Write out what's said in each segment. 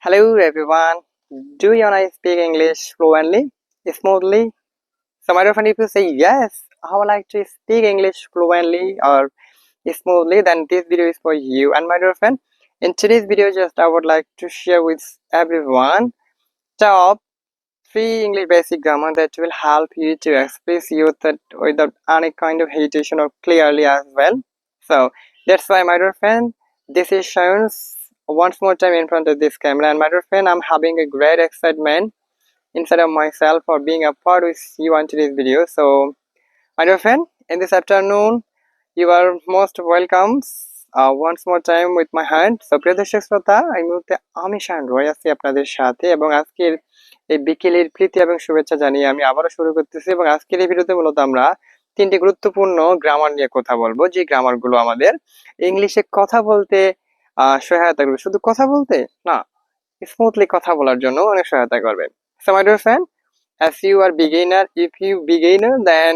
Hello everyone. Do you wanna speak English fluently, smoothly? So my dear friend, if you say yes, I would like to speak English fluently or smoothly, then this video is for you. And my dear friend, in today's video, just I would like to share with everyone top three English basic grammar that will help you to express you that without any kind of hesitation or clearly as well. So that's why, my dear friend, this is shown once more time in front of this camera. And my dear friend, I'm having a great excitement inside of myself for being a part with you on today's video. So, my dear friend, in this afternoon, you are most welcome once more time with my hand. So প্রিয় দর্শক শ্রোতা, এই মুহূর্তে আমি শান রয়ে আছি আপনাদের সাথে এবং আজকের এই বিকেলের প্রীতি এবং শুভেচ্ছা জানিয়ে আমি আবারও শুরু করতেছি এবং আজকের এই ভিডিওতে মূলত আমরা তিনটি গুরুত্বপূর্ণ গ্রামার নিয়ে কথা বলবো, যে গ্রামারগুলো আমাদের ইংলিশে কথা বলতে সহায়তা করবে। শুধু কথা বলতে না, স্মুথলি কথা বলার জন্য অনেক সহায়তা করবে। So my dear friend, as you are beginner, if you beginner, then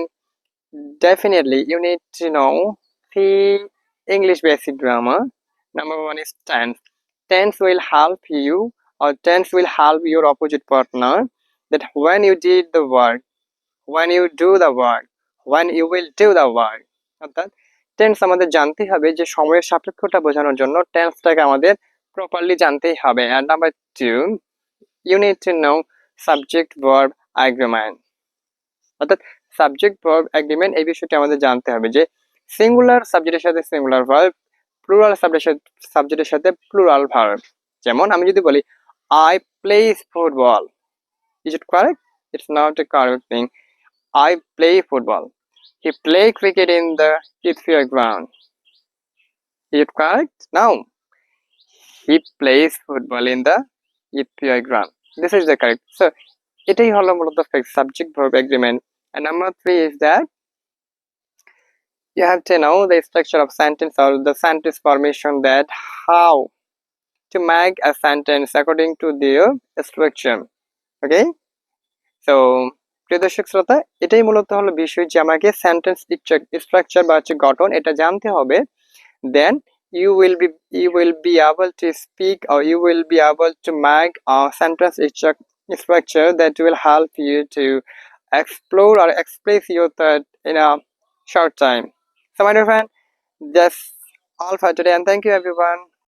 definitely you need to know the English basic grammar. Number one is tense. Tense will help you, or tense will help your opposite partner, that when you did the work, when you do the work, when you will do the work. অর্থাৎ tense আমাদের জানতেই হবে, যে সময়ের সাপেক্ষটা বোঝানোর জন্য টেন্সটাকে আমাদের properly জানতেই হবে। And number two, you need to know subject verb agreement. অর্থাৎ সাবজেক্ট ভার্ব এগ্রিমেন্ট, এই বিষয়টি আমাদের জানতে হবে যে সিঙ্গুলার সাবজেক্টের সাথে সিঙ্গুলার ভার্ব, প্লুরাল সাবজেক্টের সাথে প্লুরাল ভার্ব। যেমন আমি যদি বলি I play football, is it correct? It's not a correct thing. I play football. He play cricket in the Ethiopia ground, is it correct? Now he plays football in the Ethiopia ground, this is the correct. So এটাই হলো মূলত subject verb agreement. And number three is that you have to know the structure of sentence or the sentence formation, that how to make a sentence according to their structure. Okay, so প্রিয় দর্শক শ্রোতা, এটাই মূলত হলো বিষয় যে আমাকে sentence structure বা হচ্ছে গঠন এটা জানতে হবে। Then you will be able to speak, or you will be able to make a sentence structure that will help you to explore or express your thought in a short time. So my dear friend, that's all for today, and thank you everyone.